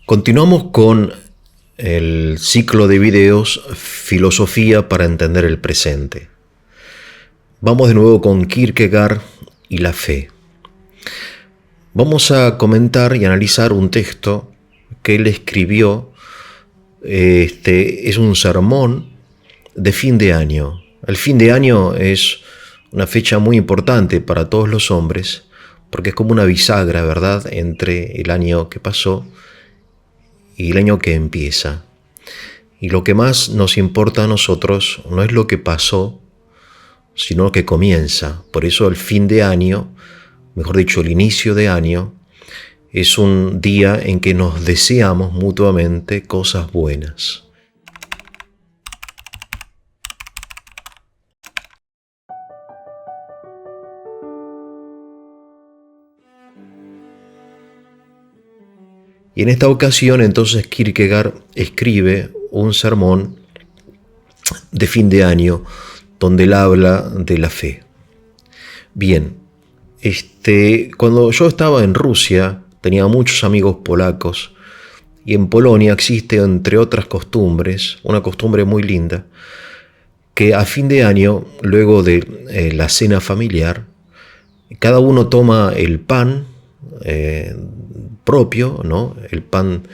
Continuamos con el ciclo de videos Filosofía para entender el presente. Vamos de nuevo con Kierkegaard y la fe. Vamos a comentar y analizar un texto que él escribió. Es un sermón de fin de año. El fin de año es una fecha muy importante para todos los hombres, porque es como una bisagra, ¿verdad?, entre el año que pasó y el año que empieza. Y lo que más nos importa a nosotros no es lo que pasó, sino lo que comienza. Por eso el fin de año, mejor dicho, el inicio de año, es un día en que nos deseamos mutuamente cosas buenas. Y en esta ocasión entonces Kierkegaard escribe un sermón de fin de año donde él habla de la fe. Bien, cuando yo estaba en Rusia tenía muchos amigos polacos y en Polonia existe, entre otras costumbres, una costumbre muy linda, que a fin de año, luego de la cena familiar, cada uno toma el pan propio, ¿no?, el pan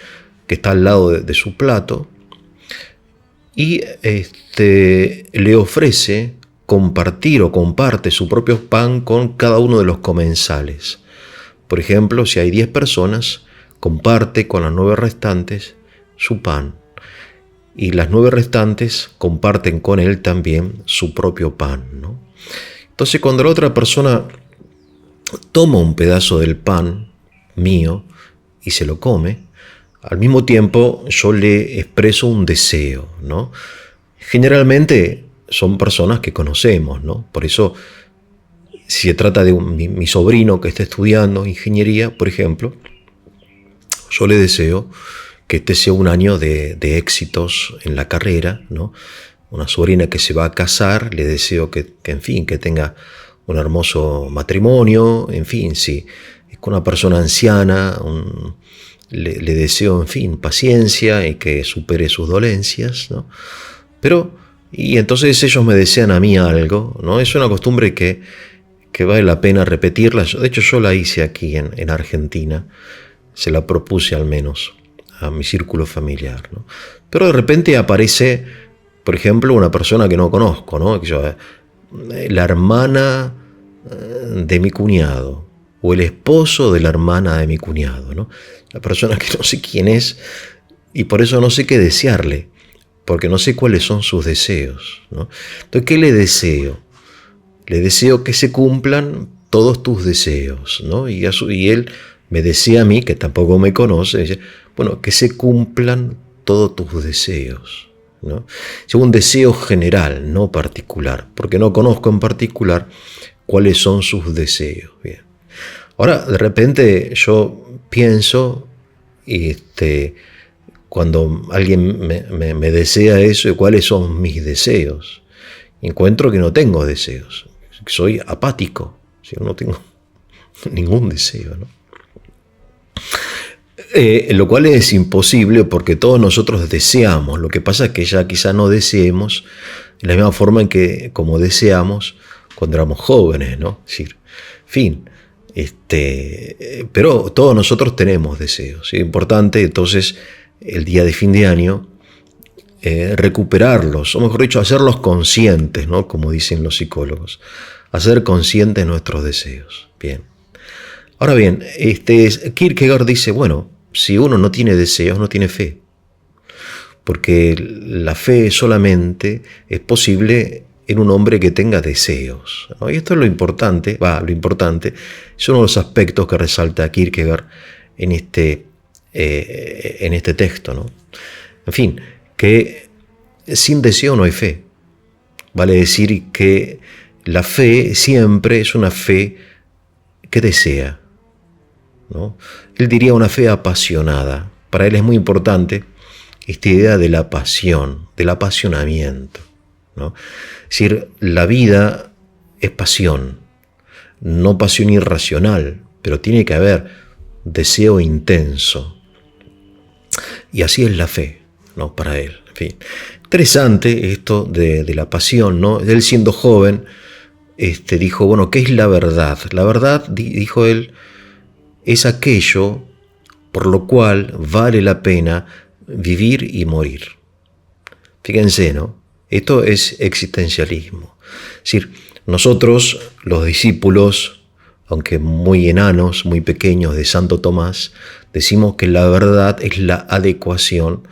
que está al lado de su plato, y le ofrece compartir o comparte su propio pan con cada uno de los comensales. Por ejemplo, si hay 10 personas, comparte con las 9 restantes su pan, y las 9 restantes comparten con él también su propio pan, ¿no? Entonces, cuando la otra persona toma un pedazo del pan mío y se lo come, al mismo tiempo yo le expreso un deseo, ¿no? Generalmente son personas que conocemos, ¿no? Por eso, si se trata de mi sobrino que está estudiando ingeniería, por ejemplo, yo le deseo que este sea un año de éxitos en la carrera, ¿no? Una sobrina que se va a casar, le deseo que tenga un hermoso matrimonio, en fin, si es con una persona anciana, le deseo, paciencia y que supere sus dolencias, ¿no? Y entonces ellos me desean a mí algo, ¿no? Es una costumbre que vale la pena repetirla. De hecho, yo la hice aquí en Argentina, se la propuse al menos a mi círculo familiar, ¿no? Pero de repente aparece, por ejemplo, una persona que no conozco, ¿no? La hermana de mi cuñado, o el esposo de la hermana de mi cuñado, ¿no? La persona que no sé quién es, y por eso no sé qué desearle, porque no sé cuáles son sus deseos, ¿no? Entonces, ¿qué le deseo? Le deseo que se cumplan todos tus deseos, ¿no? Y él me desea a mí, que tampoco me conoce, dice, bueno, que se cumplan todos tus deseos, ¿no? Es un deseo general, no particular, porque no conozco en particular cuáles son sus deseos. Bien. Ahora, de repente yo pienso, cuando alguien me desea eso, ¿cuáles son mis deseos? Encuentro que no tengo deseos, soy apático, no tengo ningún deseo, ¿no? Lo cual es imposible porque todos nosotros deseamos. Lo que pasa es que ya quizá no deseemos de la misma forma en que como deseamos cuando éramos jóvenes, ¿no? Es decir, pero todos nosotros tenemos deseos. Es importante entonces el día de fin de año recuperarlos, o mejor dicho, hacerlos conscientes, ¿no?, como dicen los psicólogos, hacer conscientes nuestros deseos. Bien. Ahora bien, Kierkegaard dice, bueno, si uno no tiene deseos, no tiene fe, porque la fe solamente es posible en un hombre que tenga deseos, ¿no? Y esto es lo importante es uno de los aspectos que resalta Kierkegaard en este texto, ¿no? En fin, que sin deseo no hay fe. Vale decir que la fe siempre es una fe que desea, ¿no? Él diría una fe apasionada. Para él es muy importante esta idea de la pasión, del apasionamiento, ¿no? Es decir, la vida es pasión, no pasión irracional, pero tiene que haber deseo intenso. Y así es la fe, ¿no? Para él. En fin, interesante esto de la pasión, ¿no? Él siendo joven, dijo, bueno, ¿qué es la verdad? La verdad, dijo él, es aquello por lo cual vale la pena vivir y morir. Fíjense, ¿no? Esto es existencialismo. Es decir, nosotros, los discípulos, aunque muy enanos, muy pequeños de Santo Tomás, decimos que la verdad es la adecuación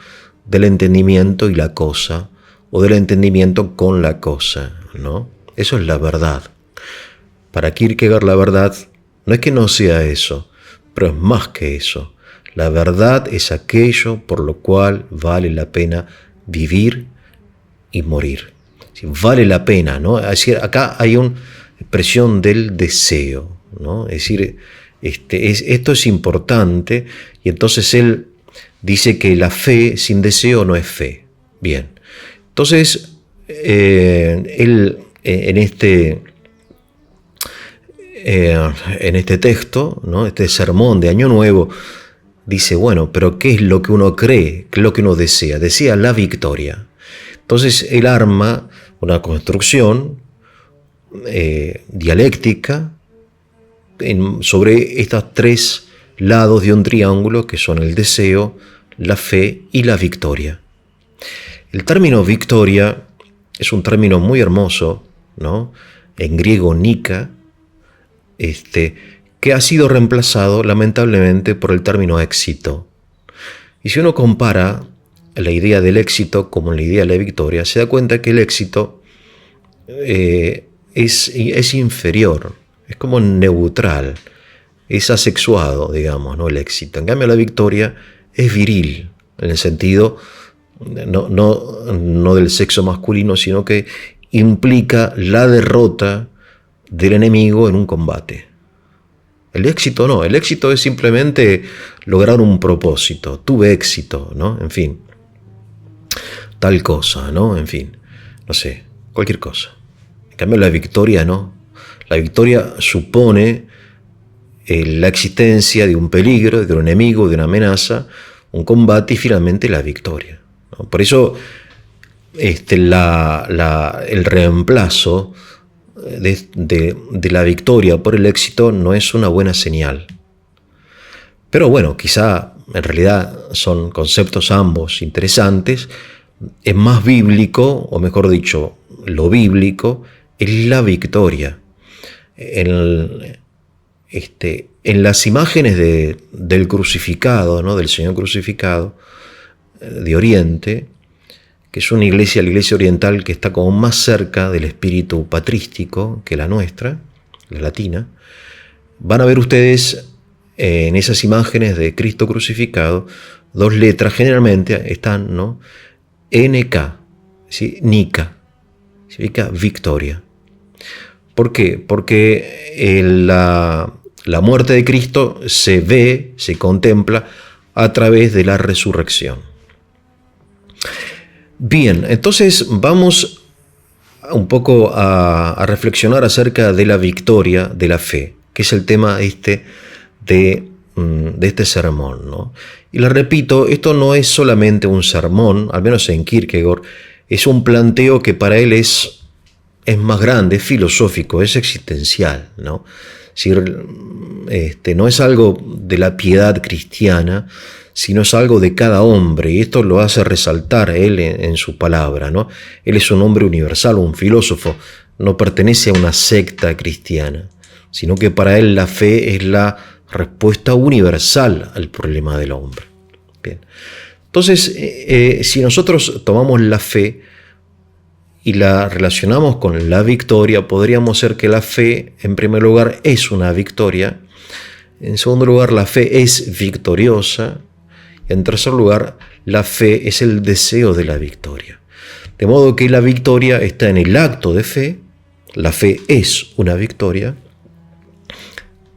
del entendimiento y la cosa, o del entendimiento con la cosa, ¿no? Eso es la verdad. Para Kierkegaard la verdad no es que no sea eso, pero es más que eso. La verdad es aquello por lo cual vale la pena vivir y morir. Vale la pena, ¿no? Es decir, acá hay una expresión del deseo, ¿no? Es decir, esto es importante, y entonces él dice que la fe sin deseo no es fe. Bien, entonces él en este texto, ¿no? Este sermón de Año Nuevo, dice, bueno, pero ¿qué es lo que uno cree? ¿Qué es lo que uno desea? Desea la victoria. Entonces él arma una construcción dialéctica sobre estos tres lados de un triángulo que son el deseo, la fe y la victoria. El término victoria es un término muy hermoso, ¿no? En griego nika, que ha sido reemplazado lamentablemente por el término éxito. Y si uno compara la idea del éxito como la idea de la victoria, se da cuenta que el éxito es inferior, es como neutral, es asexuado, digamos, ¿no? El éxito. En cambio, la victoria es viril, en el sentido no del sexo masculino, sino que implica la derrota del enemigo en un combate. El éxito no, el éxito es simplemente lograr un propósito. Tuve éxito, ¿no? En fin, tal cosa, ¿no? En fin, no sé, cualquier cosa. En cambio, la victoria no. La victoria supone la existencia de un peligro, de un enemigo, de una amenaza, un combate y finalmente la victoria, ¿no? Por eso el reemplazo de la victoria por el éxito no es una buena señal. Pero bueno, quizá en realidad son conceptos ambos interesantes. Es más bíblico, o mejor dicho, lo bíblico es la victoria. En las imágenes del crucificado, ¿no? Del Señor crucificado de Oriente, que es la iglesia oriental que está como más cerca del espíritu patrístico que la nuestra, la latina, van a ver ustedes en esas imágenes de Cristo crucificado dos letras, generalmente están, ¿no? NK, ¿sí? Nika, significa victoria. ¿Por qué? Porque la muerte de Cristo se ve, se contempla a través de la resurrección. Bien, entonces vamos un poco a reflexionar acerca de la victoria de la fe, que es el tema de este sermón, ¿no? Y les repito, esto no es solamente un sermón, al menos en Kierkegaard, es un planteo que para él es más grande, es filosófico, es existencial, ¿no? Es decir, no es algo de la piedad cristiana, sino es algo de cada hombre, y esto lo hace resaltar él en su palabra, ¿no? Él es un hombre universal, un filósofo, no pertenece a una secta cristiana, sino que para él la fe es la respuesta universal al problema del hombre. Bien. Entonces, si nosotros tomamos la fe y la relacionamos con la victoria, podríamos ser que la fe, en primer lugar, es una victoria, en segundo lugar, la fe es victoriosa, y en tercer lugar, la fe es el deseo de la victoria. De modo que la victoria está en el acto de fe, la fe es una victoria,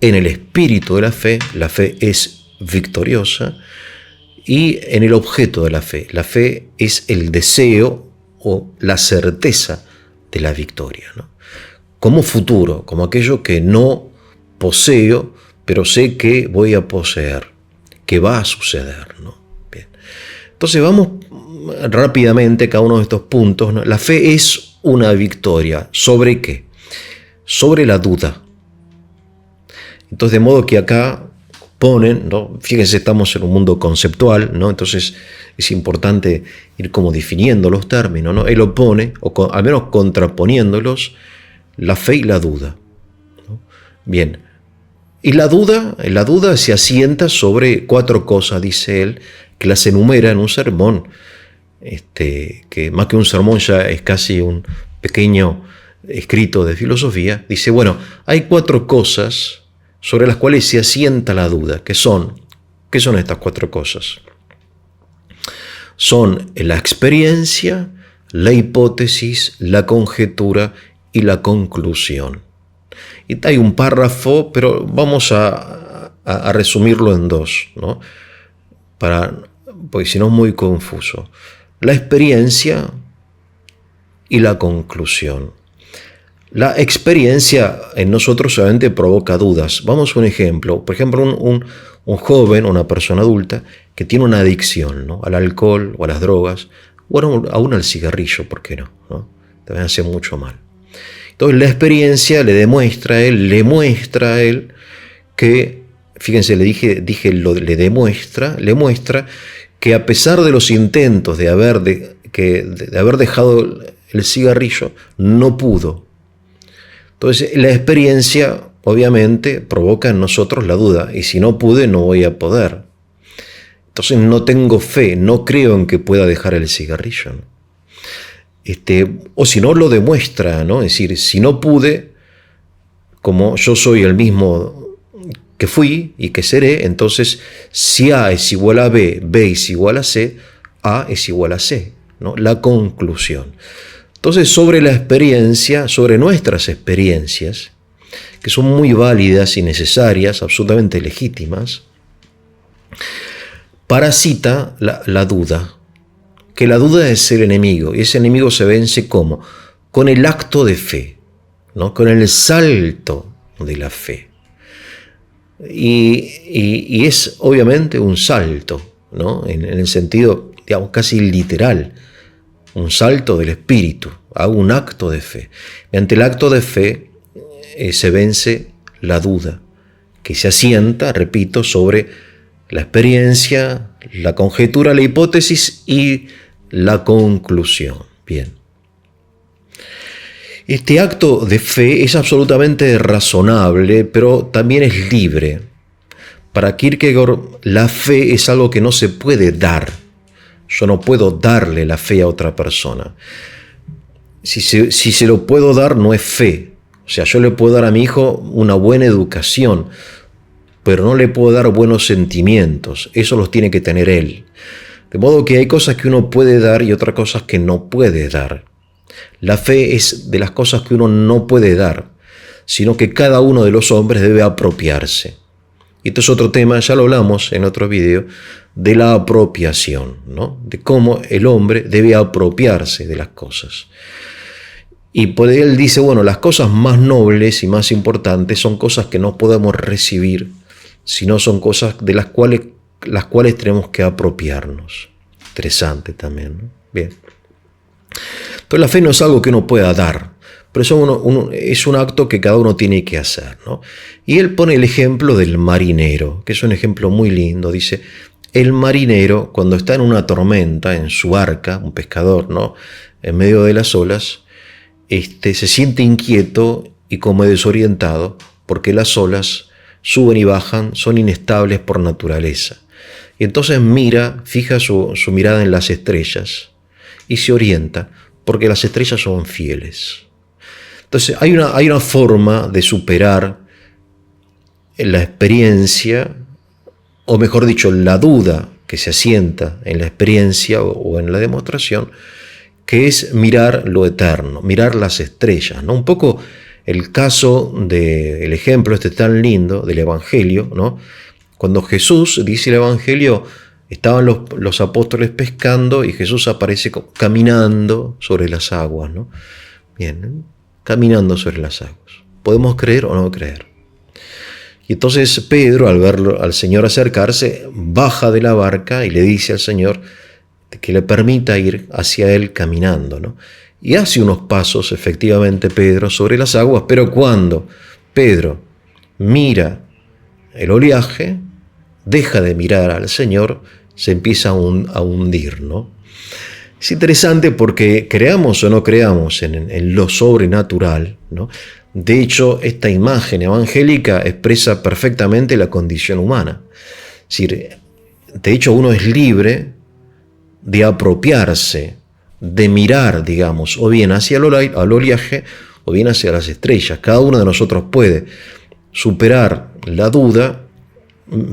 en el espíritu de la fe es victoriosa, y en el objeto de la fe es el deseo o la certeza de la victoria, ¿no? Como futuro, como aquello que no poseo, pero sé que voy a poseer, que va a suceder, ¿no? Bien. Entonces vamos rápidamente a cada uno de estos puntos, ¿no? La fe es una victoria. ¿Sobre qué? Sobre la duda. Entonces, de modo que acá ponen, ¿no? Fíjense, estamos en un mundo conceptual, ¿no? Entonces es importante ir como definiendo los términos, ¿no? Él opone, o al menos contraponiéndolos, la fe y la duda, ¿no? Bien. Y la duda se asienta sobre 4 cosas, dice él, que las enumera en un sermón, que más que un sermón ya es casi un pequeño escrito de filosofía. Dice, bueno, hay 4 cosas sobre las cuales se asienta la duda. ¿Qué son estas 4 cosas? Son la experiencia, la hipótesis, la conjetura y la conclusión. Y hay un párrafo, pero vamos a resumirlo en 2, ¿no? Porque si no es muy confuso. La experiencia y la conclusión. La experiencia en nosotros solamente provoca dudas. Vamos a un ejemplo. Por ejemplo, un joven, una persona adulta, que tiene una adicción, ¿no? Al alcohol o a las drogas, o aún al cigarrillo, ¿por qué no? También hace mucho mal. Entonces la experiencia le muestra a él que, fíjense, le muestra que a pesar de los intentos de haber dejado el cigarrillo, no pudo. Entonces la experiencia obviamente provoca en nosotros la duda, y si no pude, no voy a poder. Entonces no tengo fe, no creo en que pueda dejar el cigarrillo, ¿no? O si no lo demuestra, ¿no? Es decir, si no pude, como yo soy el mismo que fui y que seré, entonces si A es igual a B, B es igual a C, A es igual a C, ¿no? La conclusión. Entonces, sobre la experiencia, sobre nuestras experiencias, que son muy válidas y necesarias, absolutamente legítimas, parasita la duda, que la duda es el enemigo, y ese enemigo se vence ¿cómo? Con el acto de fe, ¿no? Con el salto de la fe. Y es obviamente un salto, ¿no? En el sentido, digamos, casi literal, un salto del espíritu, hago un acto de fe. Mediante el acto de fe se vence la duda, que se asienta, repito, sobre la experiencia, la conjetura, la hipótesis y la conclusión. Bien. Este acto de fe es absolutamente razonable, pero también es libre. Para Kierkegaard, la fe es algo que no se puede dar. Yo no puedo darle la fe a otra persona. Si se lo puedo dar, no es fe. O sea, yo le puedo dar a mi hijo una buena educación, pero no le puedo dar buenos sentimientos. Eso los tiene que tener él. De modo que hay cosas que uno puede dar y otras cosas que no puede dar. La fe es de las cosas que uno no puede dar, sino que cada uno de los hombres debe apropiarse. Y esto es otro tema, ya lo hablamos en otro video, de la apropiación, ¿no? De cómo el hombre debe apropiarse de las cosas. Y por ahí él dice, bueno, las cosas más nobles y más importantes son cosas que no podemos recibir, sino son cosas de las cuales tenemos que apropiarnos. Interesante también, ¿no? Bien. Entonces la fe no es algo que uno pueda dar, pero eso es un acto que cada uno tiene que hacer, ¿no? Y él pone el ejemplo del marinero, que es un ejemplo muy lindo. Dice, el marinero, cuando está en una tormenta, en su barca, un pescador, ¿no? En medio de las olas, se siente inquieto y como desorientado, porque las olas suben y bajan, son inestables por naturaleza. Y entonces fija su mirada en las estrellas y se orienta, porque las estrellas son fieles. Entonces hay una forma de superar la experiencia, o mejor dicho, la duda que se asienta en la experiencia o en la demostración, que es mirar lo eterno, mirar las estrellas, ¿no? Un poco el caso del ejemplo tan lindo del Evangelio, ¿no? Cuando Jesús, dice el Evangelio, estaban los apóstoles pescando y Jesús aparece caminando sobre las aguas, ¿no? Bien, caminando sobre las aguas. ¿Podemos creer o no creer? Y entonces Pedro, al verlo, al Señor acercarse, baja de la barca y le dice al Señor que le permita ir hacia él caminando, ¿no? Y hace unos pasos, efectivamente, Pedro, sobre las aguas, pero cuando Pedro mira el oleaje, deja de mirar al Señor, se empieza a hundir, ¿no? Es interesante porque creamos o no creamos en lo sobrenatural, ¿no? De hecho, esta imagen evangélica expresa perfectamente la condición humana. Es decir, de hecho, uno es libre de apropiarse, de mirar, digamos, o bien hacia el oleaje o bien hacia las estrellas. Cada uno de nosotros puede superar la duda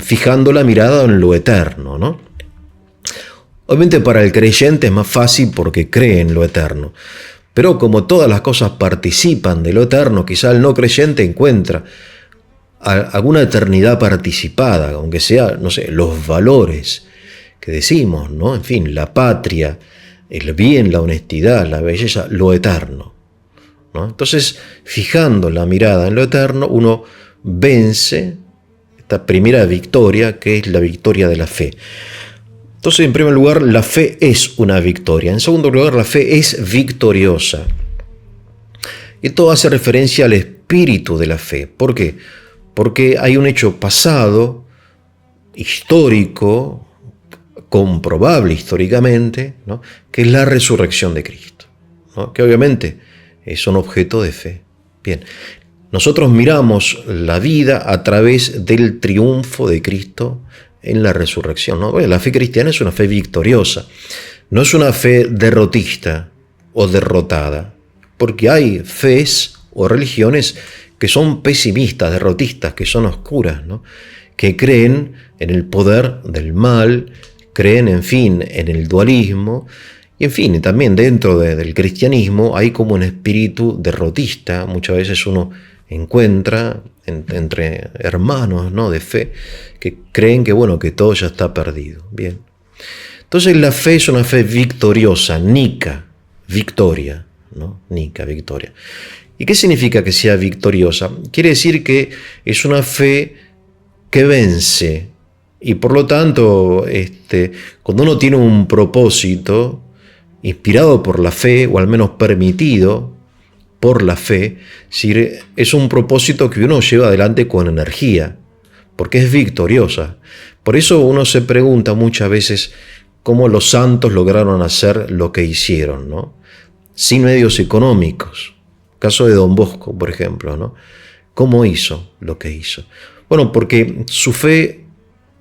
fijando la mirada en lo eterno, ¿no? Obviamente para el creyente es más fácil porque cree en lo eterno. Pero como todas las cosas participan de lo eterno, quizá el no creyente encuentra alguna eternidad participada, aunque sea, no sé, los valores que decimos, ¿no? En fin, la patria, el bien, la honestidad, la belleza, lo eterno, ¿no? Entonces, fijando la mirada en lo eterno, uno vence esta primera victoria, que es la victoria de la fe. Entonces, en primer lugar, la fe es una victoria. En segundo lugar, la fe es victoriosa. Y todo hace referencia al espíritu de la fe. ¿Por qué? Porque hay un hecho pasado, histórico, comprobable históricamente, ¿no? Que es la resurrección de Cristo, ¿no? Que obviamente es un objeto de fe. Bien, nosotros miramos la vida a través del triunfo de Cristo en la resurrección, ¿no? Bueno, la fe cristiana es una fe victoriosa, no es una fe derrotista o derrotada, porque hay fes o religiones que son pesimistas, derrotistas, que son oscuras, ¿no? Que creen en el poder del mal, creen, en fin, en el dualismo, y en fin, también dentro del cristianismo hay como un espíritu derrotista. Muchas veces uno encuentra entre hermanos, ¿no?, de fe, que creen que, bueno, que todo ya está perdido. Bien. Entonces la fe es una fe victoriosa, nica, victoria, ¿no? Nica, victoria. ¿Y qué significa que sea victoriosa? Quiere decir que es una fe que vence. Y por lo tanto, cuando uno tiene un propósito inspirado por la fe, o al menos permitido por la fe, es un propósito que uno lleva adelante con energía, porque es victoriosa. Por eso uno se pregunta muchas veces cómo los santos lograron hacer lo que hicieron, ¿no? Sin medios económicos. Caso de Don Bosco, por ejemplo, ¿no? ¿Cómo hizo lo que hizo? Bueno, porque su fe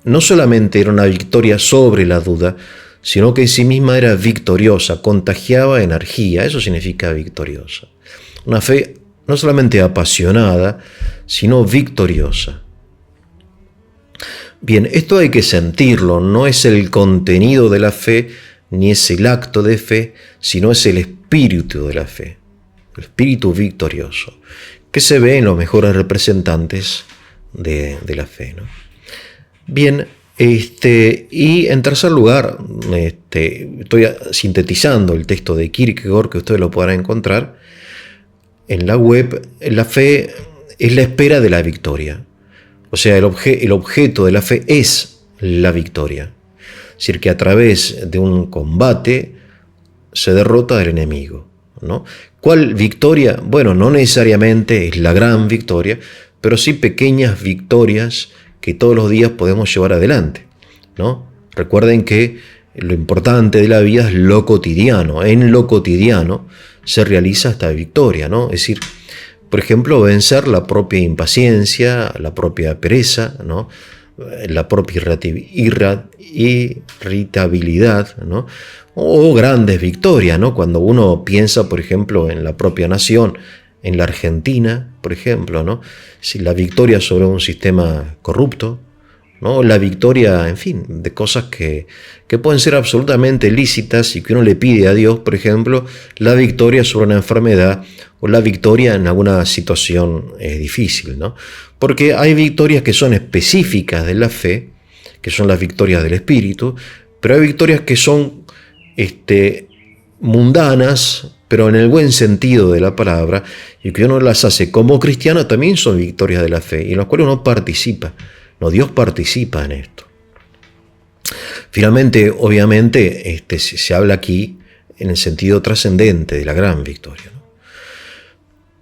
no solamente era una victoria sobre la duda, sino que en sí misma era victoriosa, contagiaba energía. Eso significa victoriosa. Una fe no solamente apasionada, sino victoriosa. Bien, esto hay que sentirlo, no es el contenido de la fe, ni es el acto de fe, sino es el espíritu de la fe, el espíritu victorioso, que se ve en los mejores representantes de la fe, ¿no? Bien, y en tercer lugar, estoy sintetizando el texto de Kierkegaard, que ustedes lo podrán encontrar en la web. La fe es la espera de la victoria. O sea, el objeto de la fe es la victoria. Es decir, que a través de un combate se derrota al enemigo, ¿no? ¿Cuál victoria? Bueno, no necesariamente es la gran victoria, pero sí pequeñas victorias que todos los días podemos llevar adelante, ¿no? Recuerden que lo importante de la vida es lo cotidiano. En lo cotidiano se realiza esta victoria, ¿no? Es decir, por ejemplo, vencer la propia impaciencia, la propia pereza, ¿no? La propia irritabilidad, ¿no? O grandes victorias, ¿no? Cuando uno piensa, por ejemplo, en la propia nación, en la Argentina, por ejemplo, ¿no? Si la victoria sobre un sistema corrupto, ¿no? La victoria, en fin, de cosas que pueden ser absolutamente lícitas y que uno le pide a Dios, por ejemplo, la victoria sobre una enfermedad o la victoria en alguna situación difícil, ¿no? Porque hay victorias que son específicas de la fe, que son las victorias del espíritu, pero hay victorias que son mundanas, pero en el buen sentido de la palabra, y que uno las hace como cristiano, también son victorias de la fe, y en las cuales uno participa. No, Dios participa en esto. Finalmente, obviamente, se habla aquí en el sentido trascendente de la gran victoria, ¿no?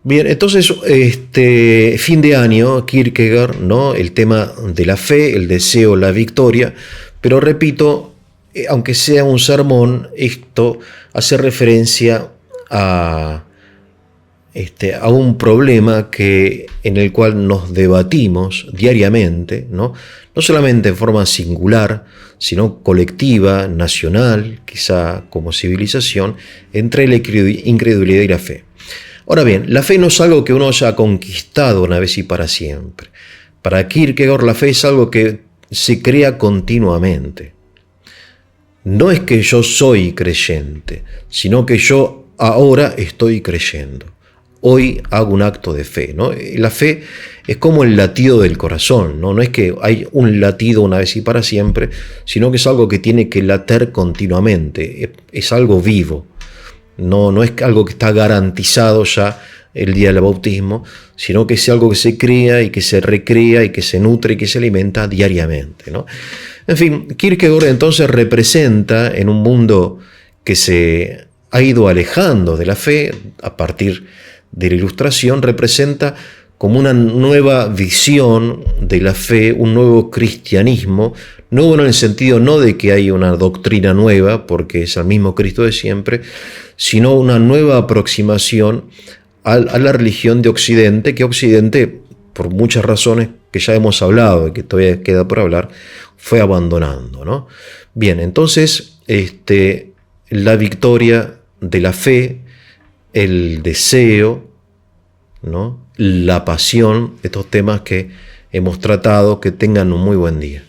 Bien, entonces, fin de año, Kierkegaard, ¿no? El tema de la fe, el deseo, la victoria, pero repito, aunque sea un sermón, esto hace referencia a un problema en el cual nos debatimos diariamente, ¿no? No solamente en forma singular, sino colectiva, nacional, quizá como civilización, entre la incredulidad y la fe. Ahora bien, la fe no es algo que uno haya conquistado una vez y para siempre. Para Kierkegaard, la fe es algo que se crea continuamente. No es que yo soy creyente, sino que yo ahora estoy creyendo. Hoy hago un acto de fe, ¿no? La fe es como el latido del corazón, ¿no? No es que hay un latido una vez y para siempre, sino que es algo que tiene que latir continuamente, es algo vivo. No es algo que está garantizado ya el día del bautismo, sino que es algo que se crea y que se recrea y que se nutre y que se alimenta diariamente, ¿no? En fin, Kierkegaard entonces representa en un mundo que se ha ido alejando de la fe a partir de la Ilustración, representa como una nueva visión de la fe, un nuevo cristianismo, nuevo en el sentido no de que hay una doctrina nueva, porque es el mismo Cristo de siempre, sino una nueva aproximación a la religión de Occidente, que Occidente, por muchas razones que ya hemos hablado y que todavía queda por hablar, fue abandonando, ¿no? Bien, entonces, la victoria de la fe, el deseo, ¿no? La pasión, estos temas que hemos tratado, que tengan un muy buen día.